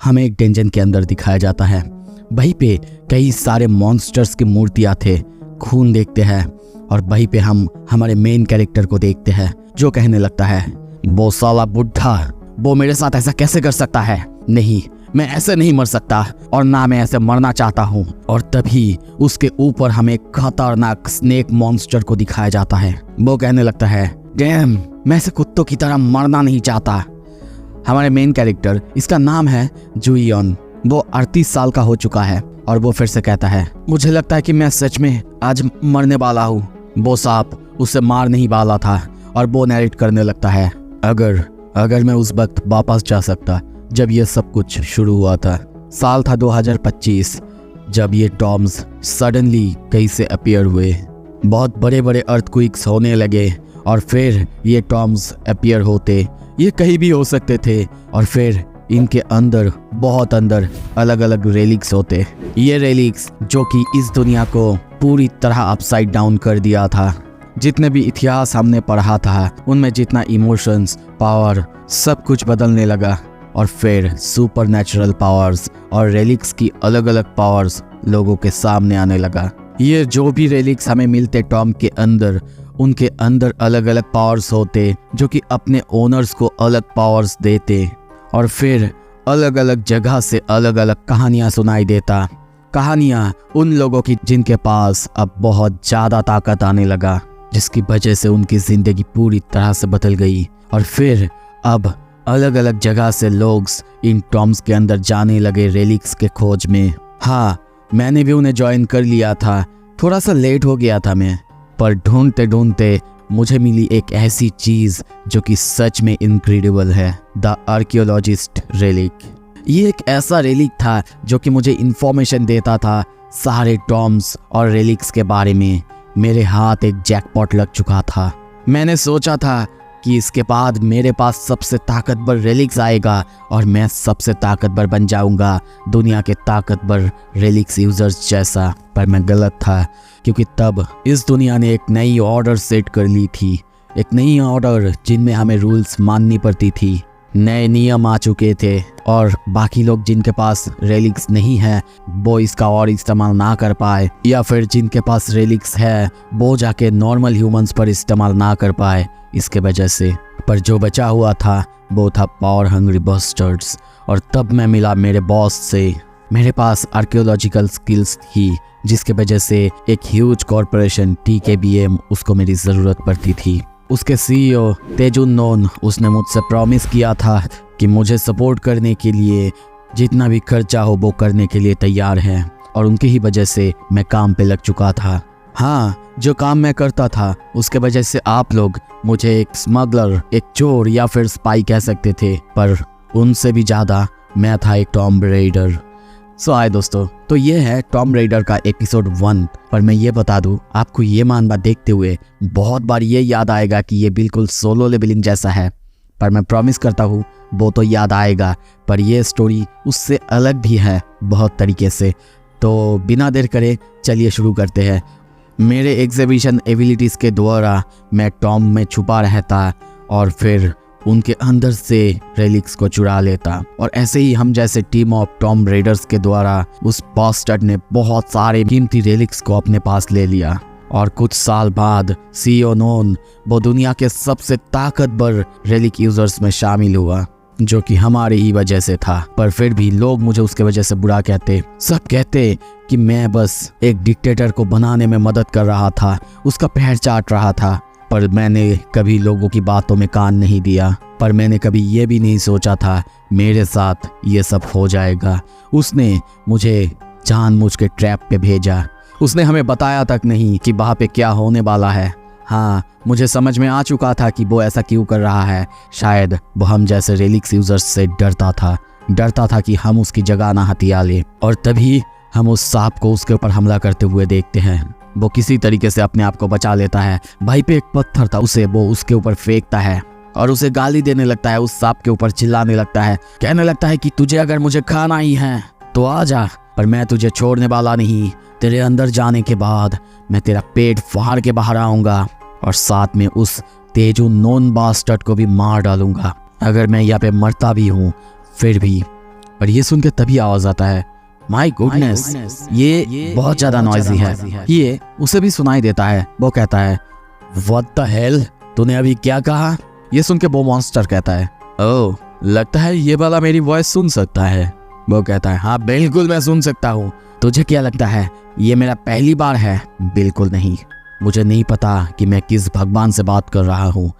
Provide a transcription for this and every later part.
हमें एक डंजन के अंदर दिखाया जाता है। वहीं पे कई सारे मॉन्स्टर्स की मूर्तियां थे, खून देखते हैं और वहीं पे हम हमारे मेन कैरेक्टर को देखते हैं जो कहने लगता है, वो साला बुढ़ा, वो मेरे साथ ऐसा कैसे कर सकता है? नहीं, मैं ऐसे नहीं मर सकता और ना मैं ऐसे मरना चाहता हूँ। और तभी उसके ऊपर हमें खतरनाक स्नेक मॉन्स्टर को दिखाया जाता है। वो कहने लगता है, डैम, मैं ऐसे कुत्तों की तरह मरना नहीं चाहता। हमारे मेन कैरेक्टर, इसका नाम है जुइयन, वो 38 साल का हो चुका है और वो फिर से कहता है, मुझे लगता है कि मैं सच में आज मरने वाला हूँ। वो सांप उसे मार नहीं वाला था और वो नैरेट करने लगता है, अगर मैं उस वक्त वापस जा सकता जब ये सब कुछ शुरू हुआ था। साल था 2025 जब ये टॉम्स सडनली कहीं से अपीयर हुए। बहुत बड़े बड़े अर्थक्वेक्स होने लगे और फिर ये टॉम्स अपीयर होते, ये कहीं भी हो सकते थे और फिर इनके अंदर बहुत अंदर अलग अलग रेलिक्स होते। ये रेलिक्स जो कि इस दुनिया को पूरी तरह अपसाइड डाउन कर दिया था। जितने भी इतिहास हमने पढ़ा था उनमें जितना इमोशंस, पावर, सब कुछ बदलने लगा और फिर सुपरनैचुरल पावर्स और रेलिक्स की अलग अलग पावर्स लोगों के सामने आने लगा। ये जो भी रेलिक्स हमें मिलते टॉम के अंदर, उनके अंदर अलग अलग पावर्स होते जो कि अपने ओनर्स को अलग पावर्स देते और फिर अलग अलग जगह से अलग अलग कहानियां सुनाई देता। कहानियां उन लोगों की जिनके पास अब बहुत ज़्यादा ताकत आने लगा, जिसकी वजह से उनकी ज़िंदगी पूरी तरह से बदल गई। और फिर अब अलग अलग जगह से लोग इन टॉम्स के अंदर जाने लगे रेलिक्स के खोज में। हाँ, मैंने भी उन्हें ज्वाइन कर लिया था, थोड़ा सा लेट हो गया था मैं, पर ढूंढते ढूंढते मुझे मिली एक ऐसी चीज़ जो कि सच में इनक्रेडिबल है, द आर्कियोलॉजिस्ट रेलिक। ये एक ऐसा रेलिक था जो कि मुझे इन्फॉर्मेशन देता था सारे टॉम्स और रेलिक्स के बारे में। मेरे हाथ एक जैकपॉट लग चुका था। मैंने सोचा था कि इसके बाद मेरे पास सबसे ताकतवर रेलिक्स आएगा और मैं सबसे ताकतवर बन जाऊंगा, दुनिया के ताकतवर रेलिक्स यूजर्स जैसा। पर मैं गलत था, क्योंकि तब इस दुनिया ने एक नई ऑर्डर सेट कर ली थी, एक नई ऑर्डर जिनमें हमें रूल्स माननी पड़ती थी। नए नियम आ चुके थे और बाकी लोग जिनके पास रेलिक्स नहीं है वो इसका और इस्तेमाल ना कर पाए, या फिर जिनके पास रेलिक्स है वो जाके नॉर्मल ह्यूमंस पर इस्तेमाल ना कर पाए इसके वजह से। पर जो बचा हुआ था वो था पावर हंग्री बस्टर्ड्स। और तब मैं मिला मेरे बॉस से। मेरे पास आर्कियोलॉजिकल स्किल्स थी जिसके वजह से एक ह्यूज कॉरपोरेशन TKBM उसको मेरी ज़रूरत पड़ती थी। उसके CEO तेजुन नोन, उसने मुझसे प्रॉमिस किया था कि मुझे सपोर्ट करने के लिए जितना भी खर्चा हो वो करने के लिए तैयार है, और उनकी ही वजह से मैं काम पे लग चुका था। हाँ, जो काम मैं करता था उसके वजह से आप लोग मुझे एक स्मगलर, एक चोर या फिर स्पाई कह सकते थे, पर उनसे भी ज़्यादा मैं था एक टॉम रेडर। सो आए दोस्तों, तो ये है टॉम रेडर का एपिसोड 1। पर मैं ये बता दूं, आपको ये मानवा देखते हुए बहुत बार ये याद आएगा कि ये बिल्कुल सोलो लेवलिंग जैसा है, पर मैं प्रॉमिस करता हूँ वो तो याद आएगा, पर ये स्टोरी उससे अलग भी है बहुत तरीके से। तो बिना देर करे चलिए शुरू करते हैं। मेरे एग्जीबिशन एबिलिटीज़ के द्वारा मैं टॉम में छुपा रहता और फिर उनके अंदर से रेलिक्स को चुरा लेता, और ऐसे ही हम जैसे टीम ऑफ टॉम रेडर्स के द्वारा उस बास्टर्ड ने बहुत सारे कीमती रेलिक्स को अपने पास ले लिया। और कुछ साल बाद CEO नोन वो दुनिया के सबसे ताकतवर रेलिक यूजर्स में शामिल हुआ, जो कि हमारी ही वजह से था। पर फिर भी लोग मुझे उसके वजह से बुरा कहते। सब कहते कि मैं बस एक डिक्टेटर को बनाने में मदद कर रहा था, उसका पैर चाट रहा था। पर मैंने कभी लोगों की बातों में कान नहीं दिया। पर मैंने कभी ये भी नहीं सोचा था मेरे साथ ये सब हो जाएगा। उसने मुझे जानबूझ के ट्रैप पे भेजा। उसने हमें बताया तक नहीं कि वहाँ पे क्या होने वाला है। हाँ, मुझे समझ में आ चुका था कि वो ऐसा क्यों कर रहा है। शायद वो हम जैसे रेलिक्स यूजर्स से डरता था कि हम उसकी जगह ना हथिया ले। और तभी हम उस सांप को उसके ऊपर हमला करते हुए देखते हैं। वो किसी तरीके से अपने आप को बचा लेता है। भाई पे एक पत्थर था, उसे वो उसके ऊपर फेंकता है और उसे गाली देने लगता है, उस सांप के ऊपर चिल्लाने लगता है, कहने लगता है कि तुझे अगर मुझे खाना ही है तो आ जा, पर मैं तुझे छोड़ने वाला नहीं। तेरे अंदर जाने के बाद मैं तेरा पेट फाड़ के बाहर आऊँगा और साथ में उस तेजू नॉन बास्टर्ड को भी मार डालूंगा। अगर मैं यहाँ पे मरता भी हूँ फिर भी पर ये सुन के तभी आवाज आता है, माय गुडनेस, ये बहुत ज्यादा नॉइजी है। ये उसे भी सुनाई देता है। वो कहता है, व्हाट द हेल, तूने अभी क्या कहा? ये सुन के वो मॉन्स्टर कहता है, ओह लगता है ये वाला मेरी वॉइस सुन सकता है। वो कहता है, हाँ बिल्कुल मैं सुन सकता हूँ। तुझे क्या लगता है ये मेरा पहली बार है? बिल्कुल नहीं। मुझे नहीं पता कि मैं किस भगवान से बात कर रहा हूँ,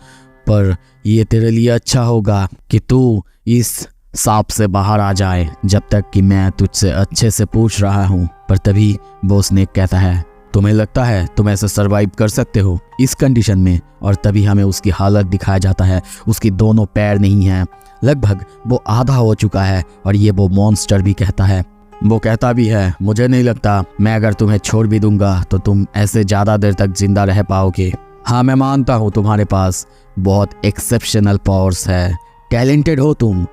पर ये तेरे लिए अच्छा होगा कि तू इस सांप से बाहर आ जाए जब तक कि मैं तुझसे अच्छे से पूछ रहा हूँ। पर तभी वो स्नेक कहता है, तुम्हें लगता है तुम ऐसे सरवाइव कर सकते हो इस कंडीशन में? और तभी हमें उसकी हालत दिखाया जाता है। उसकी दोनों पैर नहीं हैं, लगभग वो आधा हो चुका है। और ये वो मॉन्स्टर भी कहता है, वो कहता भी है, मुझे नहीं लगता मैं अगर तुम्हें छोड़ भी दूंगा तो तुम ऐसे ज़्यादा देर तक जिंदा रह पाओगे। हाँ मैं मानता हूँ तुम्हारे पास बहुत एक्सेप्शनल पावर्स है, टैलेंटेड हो तुम,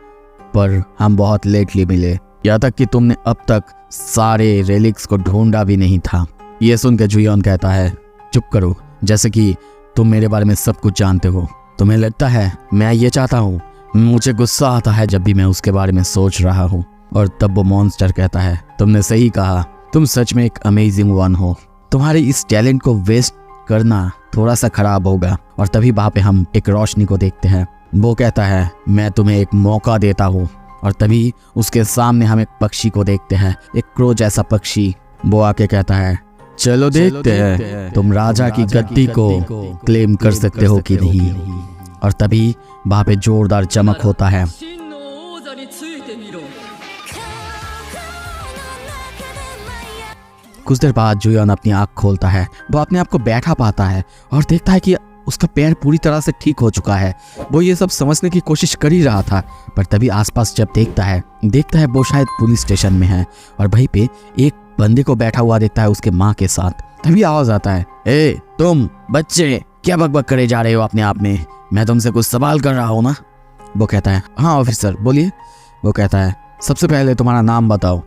पर हम बहुत लेटली मिले, यहाँ तक कि तुमने अब तक सारे रेलिक्स को ढूंढा भी नहीं था। ये सुन के जुयोन कहता है, चुप करो, जैसे कि तुम मेरे बारे में सब कुछ जानते हो। तुम्हें लगता है मैं ये चाहता हूँ? मुझे गुस्सा आता है जब भी मैं उसके बारे में सोच रहा हूँ। और तब वो मॉन्स्टर कहता है, तुमने सही कहा, तुम सच में एक अमेजिंग वन हो। तुम्हारे इस टैलेंट को वेस्ट करना थोड़ा सा खराब होगा। और तभी वहाँ पे हम एक रोशनी को देखते हैं। वो कहता है, मैं तुम्हें एक मौका देता हूँ। और तभी उसके सामने हम एक पक्षी को देखते हैं, एक क्रो जैसा पक्षी। वो आके कहता है, चलो देखते हैं तुम राजा की गद्दी को क्लेम कर सकते हो कि नहीं। और तभी वहाँ पे जोरदार चमक होता है। कुछ देर बाद जुयोन अपनी आंख खोलता है। वो अपने आप को बैठा पाता है और देखता है कि उसका पैर पूरी तरह से ठीक हो चुका है। वो ये सब समझने की कोशिश कर ही रहा था, पर तभी आसपास जब देखता है वो शायद पुलिस स्टेशन में है। और वहीं पे एक बंदे को बैठा हुआ देखता है उसके माँ के साथ। तभी आवाज आता है, ए तुम बच्चे क्या बकबक करे जा रहे हो अपने आप में? मैं तुमसे कुछ सवाल कर रहा हूँ ना। वो कहता है, हाँ ऑफिसर बोलिए। वो कहता है, सबसे पहले तुम्हारा नाम बताओ।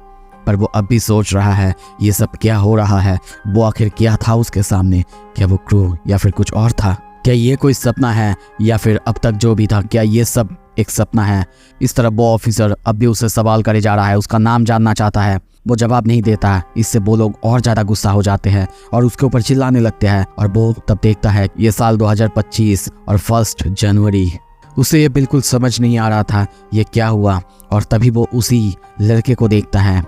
पर वो अब भी सोच रहा है ये सब क्या हो रहा है। वो आखिर क्या था उसके सामने? क्या वो क्रू या फिर कुछ और था? क्या ये कोई सपना है या फिर अब तक जो भी था क्या ये सब एक सपना है? इस तरह वो ऑफिसर अब भी उससे सवाल करे जा रहा है, उसका नाम जानना चाहता है। वो जवाब नहीं देता। इससे वो लोग और ज़्यादा गुस्सा हो जाते हैं और उसके ऊपर चिल्लाने लगते हैं। और वो तब देखता है ये साल 2025 और 1 जनवरी। उसे ये बिल्कुल समझ नहीं आ रहा था ये क्या हुआ। और तभी वो उसी लड़के को देखता है।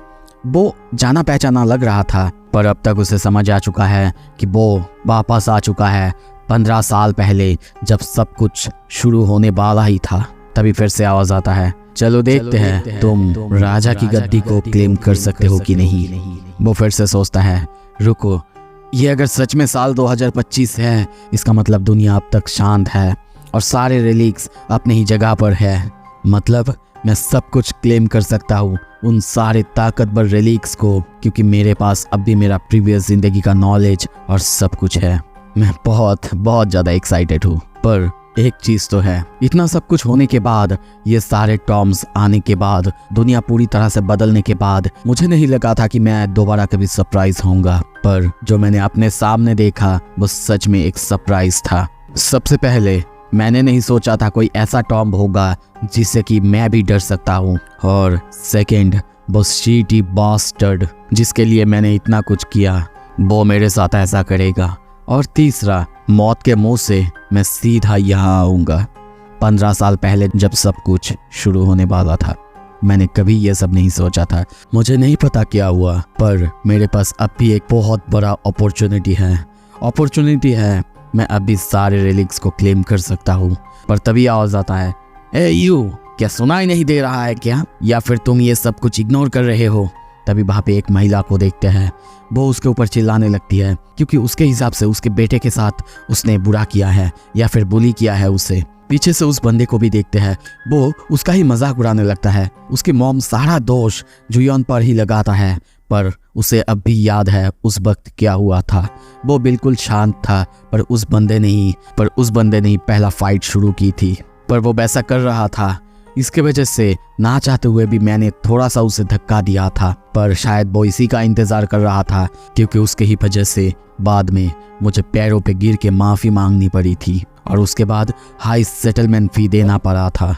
वो जाना पहचाना लग रहा था, पर अब तक उसे समझ आ चुका है कि वो वापस आ चुका है 15 साल पहले, जब सब कुछ शुरू होने वाला ही था। तभी फिर से आवाज आता है, चलो देखते हैं तुम राजा की गद्दी को क्लेम कर सकते हो कि नहीं। वो फिर से सोचता है, रुको, ये अगर सच में साल 2025 है, इसका मतलब दुनिया अब तक शांत है और सारे रिलीक्स अपनी ही जगह पर है। मतलब मैं सब कुछ क्लेम कर सकता हूँ, उन सारे ताकतवर रिलीक्स को, क्योंकि मेरे पास अब भी मेरा प्रीवियस जिंदगी का नॉलेज और सब कुछ है। मैं बहुत ज़्यादा एक्साइटेड हूँ। पर एक चीज़ तो है, इतना सब कुछ होने के बाद, ये सारे टॉम्स आने के बाद, दुनिया पूरी तरह से बदलने के बाद, मुझे नहीं लगा था कि मैं दोबारा कभी सरप्राइज होऊंगा। पर जो मैंने अपने सामने देखा वो सच में एक सरप्राइज था। सबसे पहले मैंने नहीं सोचा था कोई ऐसा टॉम होगा जिससे कि मैं भी डर सकता हूँ। और सेकंड, वो शीटी बास्टर्ड जिसके लिए मैंने इतना कुछ किया, वो मेरे साथ ऐसा करेगा। और तीसरा, मौत के मुंह से मैं सीधा यहाँ आऊँगा 15 साल पहले, जब सब कुछ शुरू होने वाला था। मैंने कभी ये सब नहीं सोचा था। मुझे नहीं पता क्या हुआ, पर मेरे पास अब भी एक बहुत बड़ा अपॉर्चुनिटी है। मैं अभी सारे रिलीक्स को क्लेम कर सकता हूँ। पर तभी आवाज आता है, ए यू, क्या सुनाई नहीं दे रहा है क्या? या फिर तुम ये सब कुछ इग्नोर कर रहे हो? तभी वहाँ पे एक महिला को देखते हैं। वो उसके ऊपर चिल्लाने लगती है, क्योंकि उसके हिसाब से उसके बेटे के साथ उसने बुरा किया है या फिर बुली किया है उसे। पीछे से उस बंदे को भी देखते हैं, वो उसका ही मजाक उड़ाने लगता है। उसकी मॉम सारा दोष जुयोन पर ही लगाता है, पर उसे अब भी याद है उस वक्त क्या हुआ था। वो बिल्कुल शांत था, पर उस बंदे ने ही पहला फाइट शुरू की थी। पर वो वैसा कर रहा था, इसके वजह से ना चाहते हुए भी मैंने थोड़ा सा उसे धक्का दिया था। पर शायद वो इसी का इंतजार कर रहा था, क्योंकि उसके ही वजह से बाद में मुझे पैरों पे गिर के माफ़ी मांगनी पड़ी थी और उसके बाद हाई सेटलमेंट फी देना पड़ा था।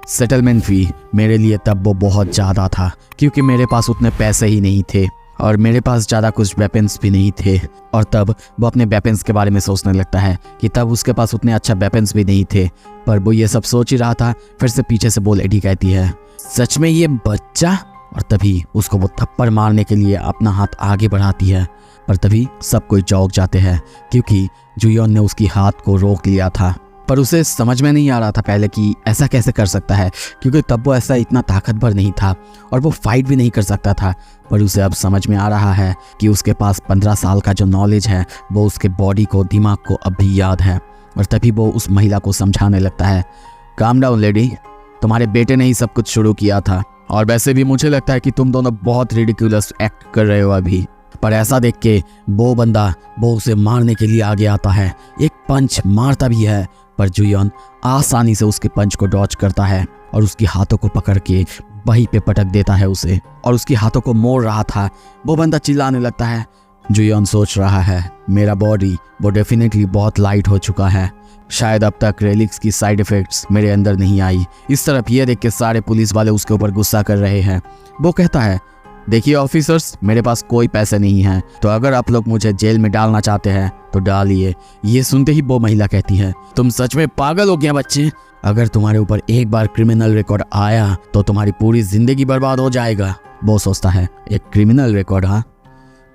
सेटलमेंट फी मेरे लिए तब वो बहुत ज़्यादा था, क्योंकि मेरे पास उतने पैसे ही नहीं थे और मेरे पास ज़्यादा कुछ वेपन्स भी नहीं थे। और तब वो अपने वेपन्स के बारे में सोचने लगता है कि तब उसके पास उतने अच्छा वेपन्स भी नहीं थे। पर वो ये सब सोच ही रहा था, फिर से पीछे से बोल एडी कहती है, सच में ये बच्चा? और तभी उसको वो थप्पड़ मारने के लिए अपना हाथ आगे बढ़ाती है, पर तभी सब कोई चौंक जाते हैं क्योंकि जुयोन ने उसकी हाथ को रोक लिया था। पर उसे समझ में नहीं आ रहा था पहले कि ऐसा कैसे कर सकता है, क्योंकि तब वो ऐसा इतना ताकतवर नहीं था और वो फाइट भी नहीं कर सकता था। पर उसे अब समझ में आ रहा है कि उसके पास 15 साल का जो नॉलेज है वो उसके बॉडी को, दिमाग को अब भी याद है। और तभी वो उस महिला को समझाने लगता है, काम डाउन लेडी, तुम्हारे बेटे ने ही सब कुछ शुरू किया था और वैसे भी मुझे लगता है कि तुम दोनों बहुत रिडिकुलस एक्ट कर रहे हो अभी। पर ऐसा देख के वो बंदा वो उसे मारने के लिए आगे आता है, एक पंच मारता भी है, पर जुयोन आसानी से उसके पंच को डॉच करता है और उसकी हाथों को पकड़ के वहीं पे पटक देता है उसे, और उसकी हाथों को मोड़ रहा था। वो बंदा चिल्लाने लगता है। जुयोन सोच रहा है, मेरा बॉडी वो डेफिनेटली बहुत लाइट हो चुका है, शायद अब तक रेलिक्स की साइड इफेक्ट्स मेरे अंदर नहीं आई। इस तरफ ये देख के सारे पुलिस वाले उसके ऊपर गुस्सा कर रहे हैं। वो कहता है, देखिए ऑफिसर्स, मेरे पास कोई पैसे नहीं हैं, तो अगर आप लोग मुझे जेल में डालना चाहते हैं तो डालिए। ये सुनते ही वो महिला कहती है, तुम सच में पागल हो गया बच्चे? अगर तुम्हारे ऊपर एक बार क्रिमिनल रिकॉर्ड आया तो तुम्हारी पूरी जिंदगी बर्बाद हो जाएगा। वो सोचता है, एक क्रिमिनल रिकॉर्ड? हाँ,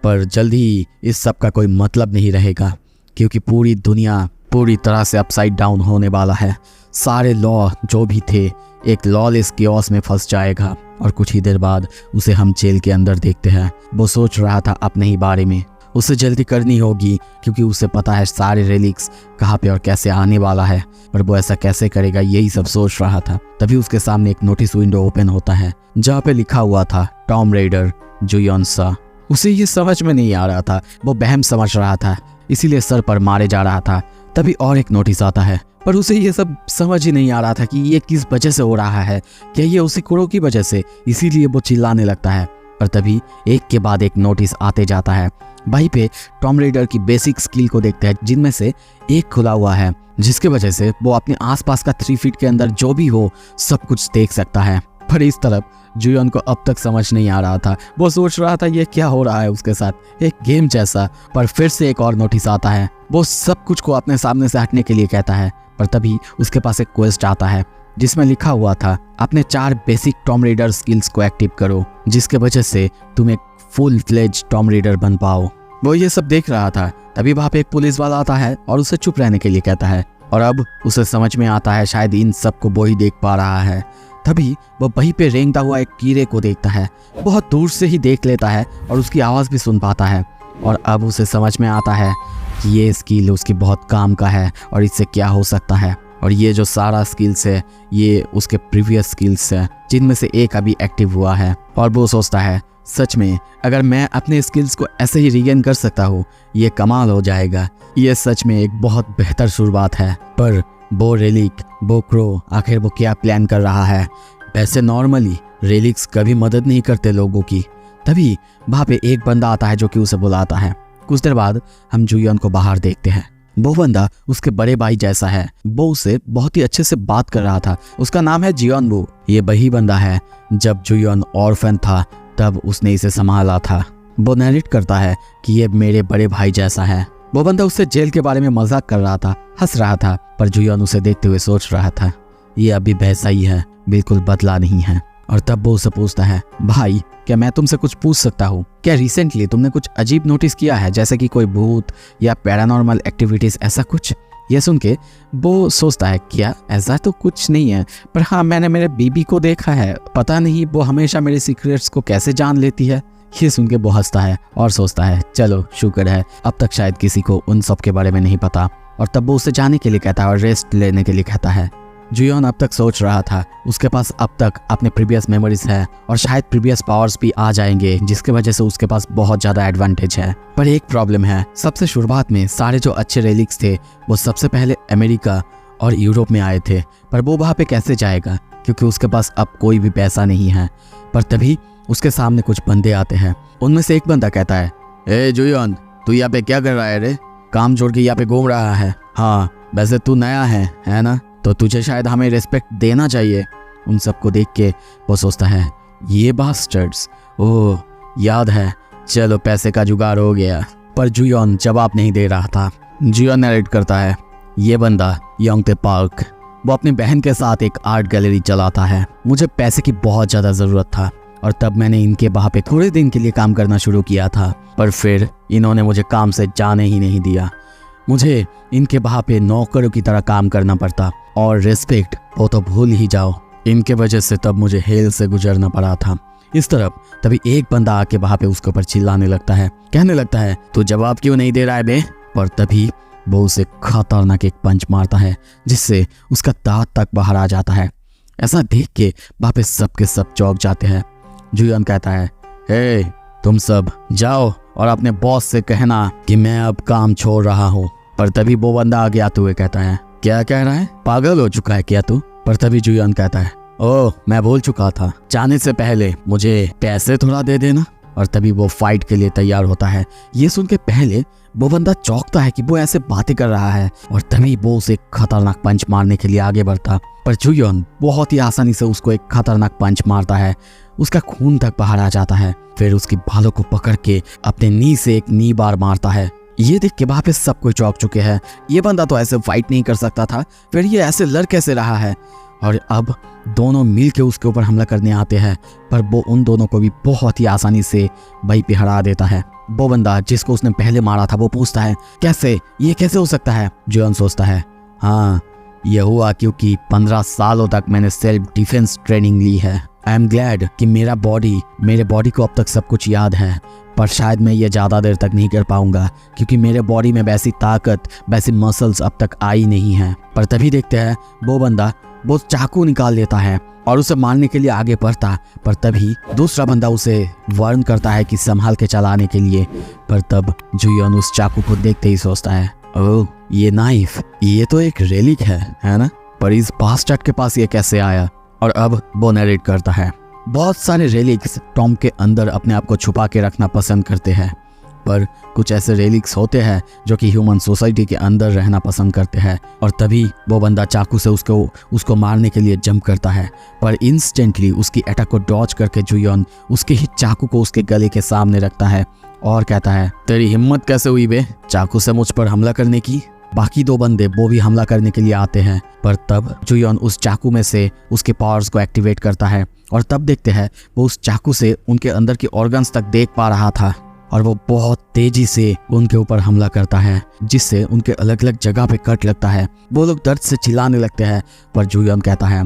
पर जल्द ही इस सब का कोई मतलब नहीं रहेगा, क्योंकि पूरी दुनिया पूरी तरह से अपसाइड डाउन होने वाला है। सारे लॉ जो भी थे एक लॉलेस कियोस में फंस जाएगा और कुछ ही देर बाद उसे हम जेल के अंदर देखते हैं। वो सोच रहा था अपने ही बारे में, उसे जल्दी करनी होगी क्योंकि उसे पता है सारे रेलिक्स कहाँ पे और कैसे आने वाला है, पर वो ऐसा कैसे करेगा यही सब सोच रहा था। तभी उसके सामने एक नोटिस विंडो ओपन होता है जहाँ पे लिखा हुआ था टॉम रेडर जुयोन सा। उसे ये समझ में नहीं आ रहा था, वो वहम समझ रहा था, इसीलिए सर पर मारे जा रहा था। तभी और एक नोटिस आता है, पर उसे ये सब समझ ही नहीं आ रहा था कि ये किस वजह से हो रहा है, क्या ये उसी कुरो की वजह से, इसीलिए वो चिल्लाने लगता है। पर तभी एक के बाद एक नोटिस आते जाता है। वहीं पे टॉम रेडर की बेसिक स्किल को देखते हैं, जिनमें से एक खुला हुआ है जिसके वजह से वो अपने आसपास का 3 फीट के अंदर जो भी हो सब कुछ देख सकता है। पर इस तरफ जुयोन को अब तक समझ नहीं आ रहा था, वो सोच रहा था ये क्या हो रहा है उसके साथ, एक गेम जैसा। पर फिर से एक और नोटिस आता है, वो सब कुछ को अपने सामने से हटने के लिए कहता है। पर तभी उसके पास एक क्वेस्ट आता है जिसमें लिखा हुआ था, अपने 4 बेसिक टॉम रेडर स्किल्स को एक्टिव करो, जिसके वजह से तुम एक फुल फ्लेज टॉम रेडर बन पाओ। वो ये सब देख रहा था, तभी वहाँ पे एक पुलिस वाला आता है और उसे चुप रहने के लिए कहता है। और अब उसे समझ में आता है शायद इन सबको वो ही देख पा रहा है। तभी वो वहीं पे रेंगता हुआ एक कीड़े को देखता है, बहुत दूर से ही देख लेता है और उसकी आवाज़ भी सुन पाता है। और अब उसे समझ में आता है कि ये स्किल उसकी बहुत काम का है और इससे क्या हो सकता है। और ये जो सारा स्किल्स है ये उसके प्रीवियस स्किल्स है, जिनमें से एक अभी एक्टिव हुआ है। और वो सोचता है, सच में अगर मैं अपने स्किल्स को ऐसे ही रीगेन कर सकता हूँ ये कमाल हो जाएगा, ये सच में एक बहुत बेहतर शुरुआत है। पर वो रेलिक, वो क्रो, आखिर वो क्या प्लान कर रहा है? वैसे नॉर्मली रेलिक्स कभी मदद नहीं करते लोगों की। तभी वहाँ पे एक बंदा आता है जो कि उसे बुलाता है। कुछ देर बाद हम जुयोन को बाहर देखते हैं। वो बंदा उसके बड़े भाई जैसा है, वो उसे बहुत ही अच्छे से बात कर रहा था। उसका नाम है जियोन वू। ये वही बंदा है जब जुयोन ऑर्फन था तब उसने इसे संभाला था। वो नरेट करता है कि ये मेरे बड़े भाई जैसा है। वो बंदा उससे जेल के बारे में मजाक कर रहा था, हंस रहा था, पर जुयोन उसे देखते हुए सोच रहा था ये अभी वैसा ही है, बिल्कुल बदला नहीं है। और तब वो उसे पूछता है, भाई क्या मैं तुमसे कुछ पूछ सकता हूँ? क्या रिसेंटली तुमने कुछ अजीब नोटिस किया है, जैसे कि कोई भूत या पैरानॉर्मल एक्टिविटीज, ऐसा कुछ? ये सुन के वो सोचता है, क्या ऐसा तो कुछ नहीं है, पर हाँ मैंने मेरे बीबी को देखा है, पता नहीं वो हमेशा मेरे सीक्रेट्स को कैसे जान लेती है। ये सुन के वो हंसता है और सोचता है, चलो शुक्र है अब तक शायद किसी को उन सब के बारे में नहीं पता। और तब वो उसे जाने के लिए कहता है और रेस्ट लेने के लिए कहता है। जुयोन अब तक सोच रहा था उसके पास अब तक अपने प्रीवियस मेमोरीज है और शायद प्रीवियस पावर्स भी आ जाएंगे, जिसके वजह से उसके पास बहुत ज़्यादा एडवांटेज है। पर एक प्रॉब्लम है, सबसे शुरुआत में सारे जो अच्छे रेलिक्स थे वो सबसे पहले अमेरिका और यूरोप में आए थे, पर वो वहाँ पे कैसे जाएगा क्योंकि उसके पास अब कोई भी पैसा नहीं है। पर तभी उसके सामने कुछ बंदे आते हैं। उनमें से एक बंदा कहता है, ए जुयोन, तू यहाँ पे क्या कर रहा है रे? काम छोड़ के यहाँ पे घूम रहा है? हाँ वैसे तू नया है ना, तो तुझे शायद हमें रिस्पेक्ट देना चाहिए। उन सबको देख के वो सोचता है, ये बास्टर्ड्स, ओह याद है, चलो पैसे का जुगाड़ हो गया। पर जुयन जवाब नहीं दे रहा था। जुयन नरेट करता है, ये बंदा योंगते पार्क, वो अपनी बहन के साथ एक आर्ट गैलरी चलाता है। मुझे पैसे की बहुत ज़्यादा ज़रूरत था और तब मैंने इनके वहाँ पे थोड़े दिन के लिए काम करना शुरू किया था, पर फिर इन्होंने मुझे काम से जाने ही नहीं दिया। मुझे इनके वहाँ पे नौकरों की तरह काम करना पड़ता और रिस्पेक्ट वो तो भूल ही जाओ। इनके वजह से तब मुझे हेल से गुजरना पड़ा था। इस तरफ तभी एक बंदा आके वहाँ पे उसके ऊपर चिल्लाने लगता है, कहने लगता है, तू जवाब क्यों नहीं दे रहा है बे? पर तभी वो उसे खतरनाक एक पंच मारता है जिससे उसका दांत तक बाहर आ जाता है। ऐसा देख के वहाँ पे सबके सब चौंक जाते हैं। जुयन कहता है, हे तुम सब जाओ और अपने बॉस से कहना कि मैं अब काम छोड़ रहा हूँ। पर तभी वो बंदा आगे आते हुए कहता है, क्या कह रहा है, पागल हो चुका है क्या तू? पर तभी जुयन कहता है, ओह मैं भूल चुका था, जाने से पहले मुझे पैसे थोड़ा दे देना। और तभी वो फाइट के लिए तैयार होता है। ये सुन के पहले वो बंदा चौंकता है कि वो ऐसे बातें कर रहा है और तभी वो उसे खतरनाक पंच मारने के लिए आगे बढ़ता। पर जुयन बहुत ही आसानी से उसको एक खतरनाक पंच मारता है, उसका खून तक बाहर आ जाता है। फिर उसकी बालों को पकड़ के अपने नी से एक नी बार मारता है। ये देख के वहाँ पे सब कोई चौंक चुके हैं। ये बंदा तो ऐसे फाइट नहीं कर सकता था, फिर ये ऐसे लड़ कैसे रहा है? और अब दोनों मिल के उसके ऊपर हमला करने आते हैं, पर वो उन दोनों को भी बहुत ही आसानी से वहीं पे हरा देता है। वो बंदा जिसको उसने पहले मारा था वो पूछता है, कैसे, ये कैसे हो सकता है? जुयन सोचता है, हाँ ये हुआ क्योंकि 15 सालों तक मैंने सेल्फ डिफेंस ट्रेनिंग ली है। आई एम ग्लैड कि मेरे बॉडी को अब तक सब कुछ याद है, पर शायद मैं ये ज़्यादा देर तक नहीं कर पाऊंगा क्योंकि मेरे बॉडी में वैसी ताकत, वैसी मसल्स अब तक आई नहीं हैं। पर तभी देखते हैं वो बंदा वो चाकू निकाल लेता है और उसे मारने के लिए आगे बढ़ता। पर तभी दूसरा बंदा उसे वार्न करता है कि संभाल के चलाने के लिए। पर तब जुयन उस चाकू को देखते ही सोचता है, ओह ये नाइफ, ये तो एक रेलिक है ना? पर इस बास्टर्ड के पास ये कैसे आया? और अब वो नरेट करता है, बहुत सारे रेलिक्स टॉम के अंदर अपने आप को छुपा के रखना पसंद करते हैं, पर कुछ ऐसे रेलिक्स होते हैं जो कि ह्यूमन सोसाइटी के अंदर रहना पसंद करते हैं। और तभी वो बंदा चाकू से उसको मारने के लिए जंप करता है, पर इंस्टेंटली उसकी अटैक को डॉज करके जुयन उसके ही चाकू को उसके गले के सामने रखता है और कहता है, तेरी हिम्मत कैसे हुई बे चाकू से मुझ पर हमला करने की? बाकी दो बंदे वो भी हमला करने के लिए आते हैं, पर तब जुयन उस चाकू में से उसके पावर्स को एक्टिवेट करता है और तब देखते हैं वो उस चाकू से उनके अंदर की ऑर्गन्स तक देख पा रहा था और वो बहुत तेजी से उनके ऊपर हमला करता है जिससे उनके अलग अलग जगह पे कट लगता है। वो लोग दर्द से चिल्लाने लगते हैं, पर जुयन कहता है,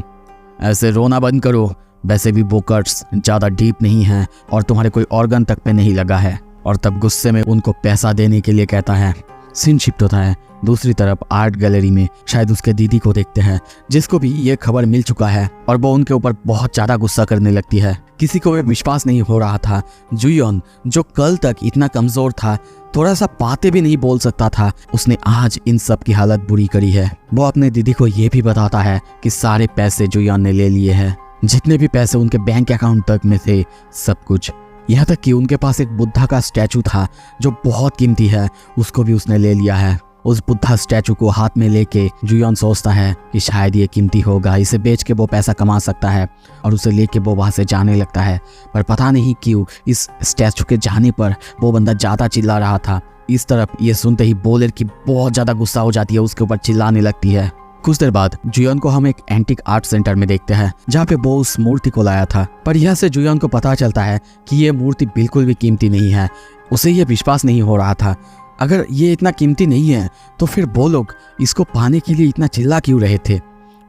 ऐसे रोना बंद करो, वैसे भी वो कट्स ज़्यादा डीप नहीं हैं और तुम्हारे कोई ऑर्गन तक पे नहीं लगा है। और तब गुस्से में उनको पैसा देने के लिए कहता है। सीन शिफ्ट होता है दूसरी तरफ आर्ट गैलरी में। शायद उसके दीदी को देखते हैं जिसको भी ये खबर मिल चुका है और वो उनके ऊपर बहुत ज़्यादा गुस्सा करने लगती है। किसी को भी विश्वास नहीं हो रहा था जुयन जो कल तक इतना कमज़ोर था, थोड़ा सा बातें भी नहीं बोल सकता था, उसने आज इन सब की हालत बुरी करी है। वो अपने दीदी को ये भी बताता है कि सारे पैसे जुयन ने ले लिए हैं, जितने भी पैसे उनके बैंक अकाउंट तक में थे सब कुछ, यहाँ तक कि उनके पास एक बुद्धा का स्टैचू था जो बहुत कीमती है, उसको भी उसने ले लिया है। उस बुद्धा स्टैचू को हाथ में लेके जुयन सोचता है कि शायद ये कीमती होगा, इसे बेच के वो पैसा कमा सकता है और उसे लेके वो वहाँ से जाने लगता है। पर पता नहीं क्यों इस स्टैचू के जाने पर वो बंदा ज़्यादा चिल्ला रहा था। इस तरफ ये सुनते ही वो लड़की बहुत ज़्यादा गुस्सा हो जाती है, उसके ऊपर चिल्लाने लगती है। कुछ देर बाद जुयन को हम एक एंटीक आर्ट सेंटर में देखते हैं जहाँ पे वो उस मूर्ति को लाया था, पर यहाँ से जुयन को पता चलता है कि ये मूर्ति बिल्कुल भी कीमती नहीं है। उसे ये विश्वास नहीं हो रहा था, अगर ये इतना कीमती नहीं है तो फिर वो लोग इसको पाने के लिए इतना चिल्ला क्यों रहे थे,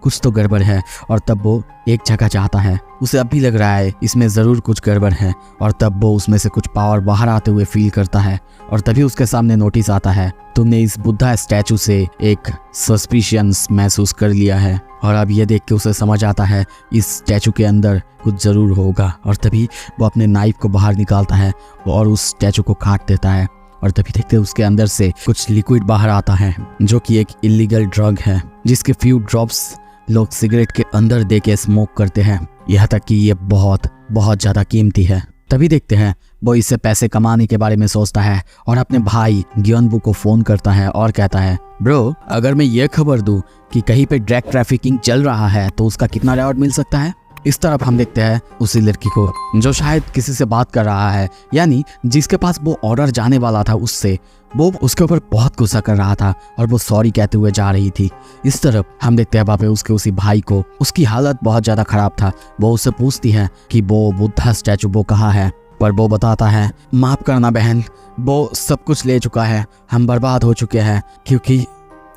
कुछ तो गड़बड़ है। और तब वो एक जगह चाहता है, उसे अब भी लग रहा है इसमें ज़रूर कुछ गड़बड़ है। और तब वो उसमें से कुछ पावर बाहर आते हुए फील करता है और तभी उसके सामने नोटिस आता है, तुमने इस बुद्धा स्टैचू से एक सस्पिशियस महसूस कर लिया है। और अब ये देख के उसे समझ आता है इस स्टैचू के अंदर कुछ ज़रूर होगा। और तभी वो अपने नाइफ को बाहर निकालता है और उस स्टैचू को काट देता है। और तभी देखते उसके अंदर से कुछ लिक्विड बाहर आता है जो कि एक इलीगल ड्रग है, जिसके फ्यू ड्रॉप्स लोग सिगरेट के अंदर दे के स्मोक करते हैं, यहाँ तक कि ये बहुत बहुत ज़्यादा कीमती है। तभी देखते हैं वो इससे पैसे कमाने के बारे में सोचता है और अपने भाई ग्योनबू को फ़ोन करता है और कहता है, ब्रो अगर मैं ये खबर दूँ कि कहीं पे ड्रग ट्रैफिकिंग चल रहा है तो उसका कितना रिवॉर्ड मिल सकता है? इस तरफ हम देखते हैं उसी लड़की को जो शायद किसी से बात कर रहा है, यानी जिसके पास वो ऑर्डर जाने वाला था उससे। वो उसके ऊपर बहुत गुस्सा कर रहा था और वो सॉरी कहते हुए जा रही थी। इस तरफ हम देखते हैं वहाँ पे उसके उसी भाई को, उसकी हालत बहुत ज़्यादा खराब था। वो उससे पूछती है कि वो बुद्धा स्टैचू वो कहाँ है, पर वो बताता है माफ़ करना बहन, वो सब कुछ ले चुका है, हम बर्बाद हो चुके हैं। क्योंकि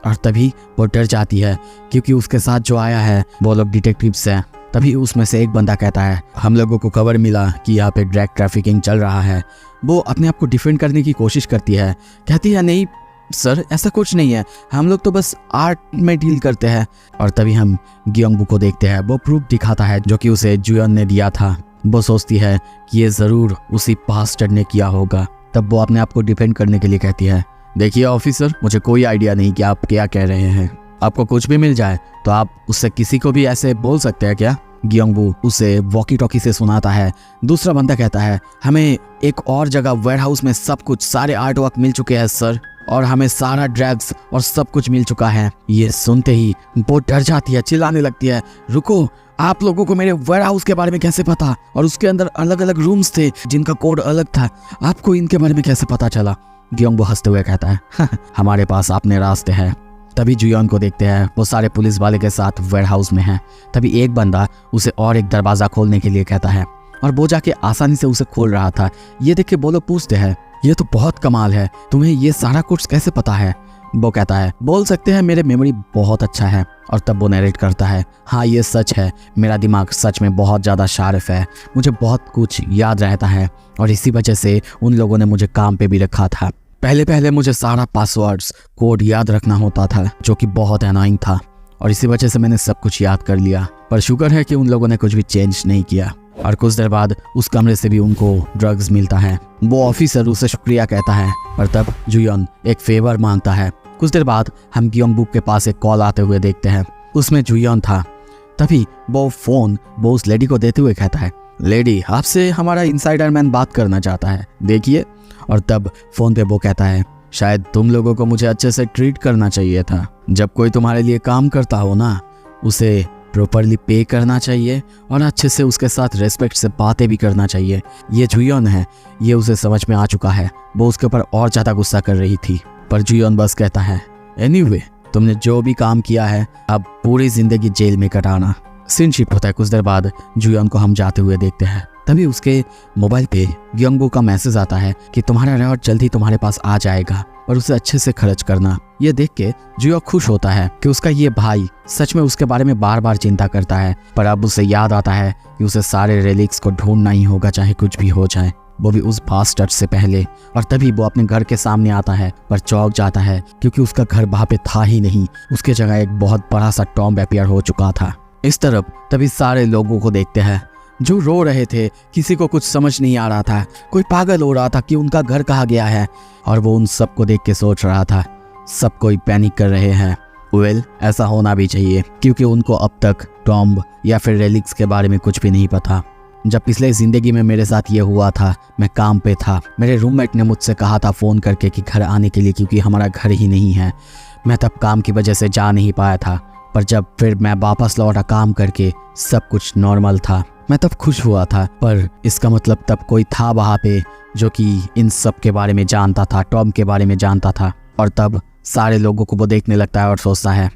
और तभी वो डर जाती है क्योंकि उसके साथ जो आया है वो लोग डिटेक्टिव्स हैं। तभी उसमें से एक बंदा कहता है हम लोगों को खबर मिला कि यहाँ पे ड्रग ट्रैफिकिंग चल रहा है। वो अपने आप को डिफेंड करने की कोशिश करती है, कहती है नहीं सर ऐसा कुछ नहीं है, हम लोग तो बस आर्ट में डील करते हैं। और तभी हम गियोंगबू को देखते हैं, वो प्रूफ दिखाता है जो कि उसे जुयन ने दिया था। वो सोचती है कि ये ज़रूर उसी पास्टर ने किया होगा। तब वो अपने आप को डिफेंड करने के लिए कहती है देखिए ऑफिसर, मुझे कोई आइडिया नहीं कि आप क्या कह रहे हैं, आपको कुछ भी मिल जाए तो आप उससे किसी को भी ऐसे बोल सकते हैं क्या। गियोंगबू उसे वॉकी टॉकी से सुनाता है। दूसरा बंदा कहता है हमें एक और जगह वेयरहाउस में सब कुछ, सारे आर्ट वर्क मिल चुके हैं सर, और हमें सारा ड्रग्स और सब कुछ मिल चुका है। ये सुनते ही वो डर जाती है, चिल्लाने लगती है रुको, आप लोगों को मेरे वेयरहाउस के बारे में कैसे पता, और उसके अंदर अलग अलग रूम्स थे जिनका कोड अलग था, आपको इनके बारे में कैसे पता चला। गियोंगबू हंसते हुए कहता है हमारे पास अपने रास्ते हैं। तभी जुयन को देखते हैं, वो सारे पुलिस वाले के साथ वेयरहाउस में हैं। तभी एक बंदा उसे और एक दरवाज़ा खोलने के लिए कहता है और वो जाके आसानी से उसे खोल रहा था। ये देख के वो लोग पूछते हैं ये तो बहुत कमाल है, तुम्हें ये सारा कुछ कैसे पता है। वो कहता है बोल सकते हैं मेरे मेमोरी बहुत अच्छा है। और तब वो नरेट करता है हाँ ये सच है, मेरा दिमाग सच में बहुत ज़्यादा शार्प है, मुझे बहुत कुछ याद रहता है और इसी वजह से उन लोगों ने मुझे काम पे भी रखा था। पहले मुझे सारा पासवर्ड्स कोड याद रखना होता था जो कि बहुत एनोइंग था, और इसी वजह से मैंने सब कुछ याद कर लिया, पर शुक्र है कि उन लोगों ने कुछ भी चेंज नहीं किया। और कुछ देर बाद उस कमरे से भी उनको ड्रग्स मिलता है। वो ऑफिसर उसे शुक्रिया कहता है, पर तब जुयन एक फेवर मांगता है। कुछ देर बाद हम गियोंगबू के पास एक कॉल आते हुए देखते हैं, उसमें जुयन था। तभी वो फोन वो उस लेडी को देते हुए कहता है लेडी आपसे हमारा इनसाइडर मैन बात करना चाहता है, देखिए। और तब फोन पे वो कहता है शायद तुम लोगों को मुझे अच्छे से ट्रीट करना चाहिए था, जब कोई तुम्हारे लिए काम करता हो ना उसे प्रॉपरली पे करना चाहिए और अच्छे से उसके साथ रेस्पेक्ट से बातें भी करना चाहिए। ये जुयन है, ये उसे समझ में आ चुका है। वो उसके ऊपर और ज़्यादा गुस्सा कर रही थी, पर जुयन बस कहता है एनीवे तुमने जो भी काम किया है अब पूरी जिंदगी जेल में कटाना। सीन शिफ्ट होता है। कुछ देर बाद जुयन को हम जाते हुए देखते हैं। तभी उसके मोबाइल पे गियोंगबू का मैसेज आता है कि तुम्हारा रिवॉर्ड जल्दी तुम्हारे पास आ जाएगा और उसे अच्छे से खर्च करना। ये देख के जुयो खुश होता है कि उसका ये भाई सच में उसके बारे में बार बार चिंता करता है, पर अब उसे याद आता है कि उसे सारे रेलिक्स को ढूंढना ही होगा चाहे कुछ भी हो जाए, वो भी उस बास्टर्ड से पहले। और तभी वो अपने घर के सामने आता है पर चौंक जाता है क्योंकि उसका घर वहाँ पे था ही नहीं, उसके जगह एक बहुत बड़ा सा टॉम्ब अपीयर हो चुका था। इस तरफ तभी सारे लोगों को देखते हैं जो रो रहे थे, किसी को कुछ समझ नहीं आ रहा था, कोई पागल हो रहा था कि उनका घर कहाँ गया है, और वो उन सबको देख के सोच रहा था सब कोई पैनिक कर रहे हैं। वेल ऐसा होना भी चाहिए क्योंकि उनको अब तक टॉम्ब या फिर रेलिक्स के बारे में कुछ भी नहीं पता। जब पिछले ज़िंदगी में मेरे साथ ये हुआ था, मैं काम पे था, मेरे रूममेट ने मुझसे कहा था फ़ोन करके कि घर आने के लिए क्योंकि हमारा घर ही नहीं है। मैं तब काम की वजह से जा नहीं पाया था, पर जब फिर मैं वापस लौटा काम करके सब कुछ नॉर्मल था। मैं तब खुश हुआ था, पर इसका मतलब तब कोई था वहाँ पे जो कि इन सब के बारे में जानता था, टॉम के बारे में जानता था। और तब सारे लोगों को वो देखने लगता है और सोचता है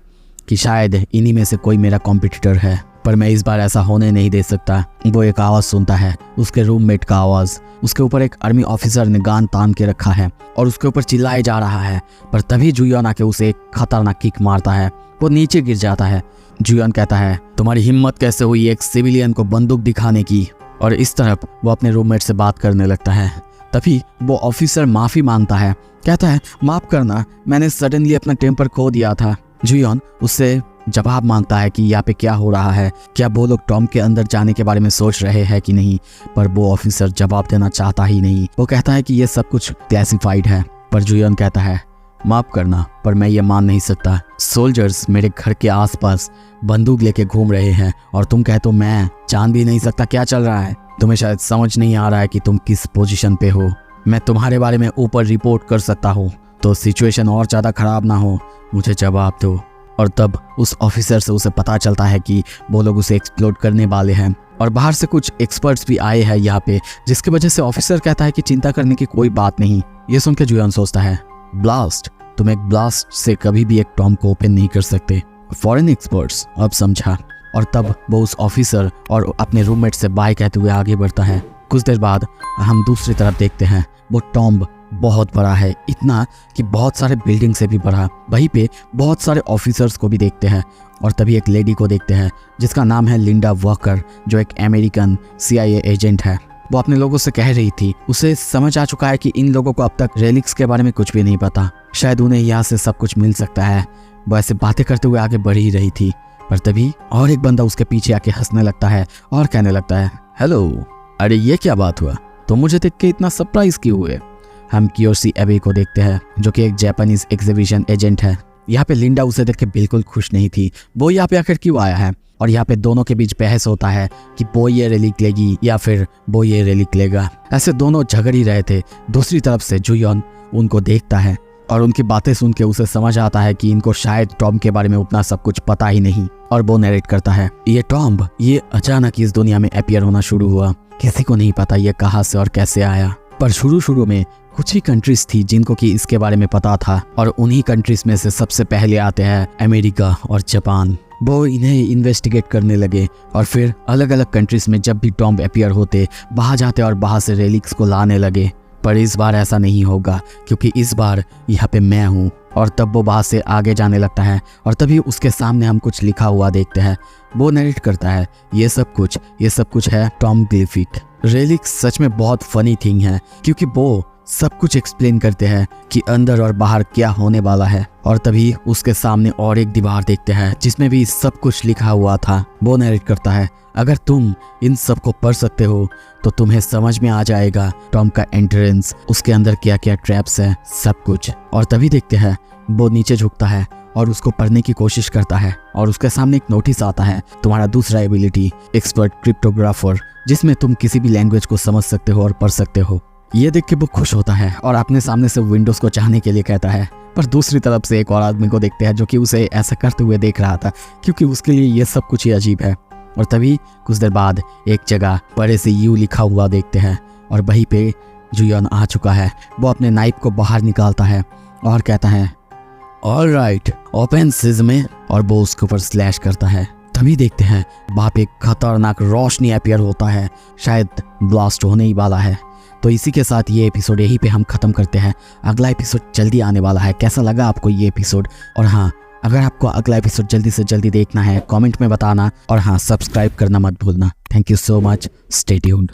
कि शायद इन्हीं में से कोई मेरा कॉम्पिटिटर है, पर मैं इस बार ऐसा होने नहीं दे सकता। वो एक आवाज़ सुनता है, उसके रूममेट का आवाज़। उसके ऊपर एक आर्मी ऑफिसर ने गान तान के रखा है और उसके ऊपर चिल्लाए जा रहा है, पर तभी जुयन आके उसे एक खतरनाक किक मारता है, वो नीचे गिर जाता है। जुयन कहता है तुम्हारी हिम्मत कैसे हुई एक सिविलियन को बंदूक दिखाने की, और इस तरफ वो अपने रूममेट से बात करने लगता है। तभी वो ऑफिसर माफ़ी मांगता है, कहता है माफ़ करना, मैंने सडनली अपना टेम्पर खो दिया था। जुयन उससे जवाब मांगता है कि यहाँ पे क्या हो रहा है, क्या वो लोग टॉम के अंदर जाने के बारे में सोच रहे हैं कि नहीं, पर वो ऑफिसर जवाब देना चाहता ही नहीं। वो कहता है कि ये सब कुछ क्लासिफाइड है, पर जुयन कहता है माफ़ करना, पर मैं ये मान नहीं सकता। सोल्जर्स मेरे घर के आसपास बंदूक लेके घूम रहे हैं और तुम कहते हो मैं जान भी नहीं सकता क्या चल रहा है। तुम्हें शायद समझ नहीं आ रहा है कि तुम किस पोजीशन पे हो। मैं तुम्हारे बारे में ऊपर रिपोर्ट कर सकता हूँ तो सिचुएशन और ज़्यादा ख़राब ना हो। मुझे जवाब दो। और तब उस ऑफिसर से उसे पता चलता है कि वो लोग उसे एक्सप्लोड करने वाले हैं और बाहर से कुछ एक्सपर्ट्स भी आए हैं यहाँ पे, जिसकी वजह से ऑफिसर कहता है कि चिंता करने की कोई बात नहीं। ये सुन के जुयान सोचता है, ब्लास्ट, तुम एक ब्लास्ट से कभी भी एक टॉम को ओपन नहीं कर सकते। फॉरेन एक्सपर्ट्स, अब समझा। और तब वो उस ऑफिसर और अपने रूममेट से बाय कहते हुए आगे बढ़ता है। कुछ देर बाद हम दूसरी तरफ देखते हैं, वो टॉम्ब बहुत बड़ा है, इतना कि बहुत सारे बिल्डिंग से भी बड़ा। वहीं पे बहुत सारे ऑफिसर्स को भी देखते हैं और तभी एक लेडी को देखते हैं जिसका नाम है लिंडा वॉकर, जो एक अमेरिकन CIA एजेंट है। वो अपने लोगों से कह रही थी, उसे समझ आ चुका है कि इन लोगों को अब तक रेलिक्स के बारे में कुछ भी नहीं पता, शायद उन्हें यहाँ से सब कुछ मिल सकता है। वो ऐसे बातें करते हुए आगे बढ़ ही रही थी, पर तभी और एक बंदा उसके पीछे आके हंसने लगता है और कहने लगता है, हेलो, अरे ये क्या बात हुआ, तो मुझे देख के इतना सरप्राइज क्यों हुए। हम कियोशी एबे को देखते हैं, जो कि एक जापानीज एग्जीबिशन एजेंट है। यहाँ पे लिंडा उसे देख के बिल्कुल खुश नहीं थी, वो यहाँ पे आखिर क्यों आया है। और यहाँ पे दोनों के बीच बहस होता है कि वो ये रेलिक लेगी या फिर वो ये रेलिक लेगा। ऐसे दोनों झगड़ ही रहे थे। दूसरी तरफ से जुयन उनको देखता है और उनकी बातें सुन के उसे समझ आता है कि इनको शायद टॉम के बारे में उतना सब कुछ पता ही नहीं। और वो नरेट करता है, ये टॉम ये अचानक इस दुनिया में अपीयर होना शुरू हुआ, किसी को नहीं पता ये कहाँ से और कैसे आया। पर शुरू में कुछ ही कंट्रीज थी जिनको कि इसके बारे में पता था, और उन्हीं कंट्रीज में से सबसे पहले आते हैं अमेरिका और जापान। वो इन्हें इन्वेस्टिगेट करने लगे और फिर अलग अलग कंट्रीज में जब भी टॉम्ब अपीयर होते वहाँ जाते और वहाँ से रेलिक्स को लाने लगे। पर इस बार ऐसा नहीं होगा, क्योंकि इस बार यहाँ पे मैं हूँ। और तब वो वहाँ से आगे जाने लगता है और तभी उसके सामने हम कुछ लिखा हुआ देखते हैं। वो नरेट करता है, ये सब कुछ है टॉम ग्लिफिक। रेलिक्स सच में बहुत फनी थिंग है, क्योंकि वो सब कुछ एक्सप्लेन करते हैं कि अंदर और बाहर क्या होने वाला है। और तभी उसके सामने और एक दीवार देखते हैं जिसमें भी सब कुछ लिखा हुआ था। वो नरेट करता है, अगर तुम इन सब को पढ़ सकते हो तो तुम्हें समझ में आ जाएगा टॉम का एंट्रेंस, उसके अंदर क्या क्या ट्रैप्स है, सब कुछ। और तभी देखते हैं वो नीचे झुकता है और उसको पढ़ने की कोशिश करता है और उसके सामने एक नोटिस आता है, तुम्हारा दूसरा एबिलिटी एक्सपर्ट क्रिप्टोग्राफर, जिसमें तुम किसी भी लैंग्वेज को समझ सकते हो और पढ़ सकते हो। ये देख के वो खुश होता है और अपने सामने से विंडोज को चाहने के लिए कहता है। पर दूसरी तरफ से एक और आदमी को देखते हैं जो कि उसे ऐसा करते हुए देख रहा था, क्योंकि उसके लिए ये सब कुछ ही अजीब है। और तभी कुछ देर बाद एक जगह बड़े से यू लिखा हुआ देखते हैं और वहीं पे जुयन आ चुका है। वो अपने नाइफ को बाहर निकालता है और कहता है, ऑलराइट, ओपन सिज़मे, और वो उसके ऊपर स्लैश करता है। तभी देखते हैं वहाँ पे एक खतरनाक रोशनी अपीयर होता है, शायद ब्लास्ट होने ही वाला है। तो इसी के साथ ये एपिसोड यहीं पे हम ख़त्म करते हैं। अगला एपिसोड जल्दी आने वाला है। कैसा लगा आपको ये एपिसोड? और हाँ, अगर आपको अगला एपिसोड जल्दी से जल्दी देखना है कमेंट में बताना, और हाँ, सब्सक्राइब करना मत भूलना। Thank you so much, stay tuned.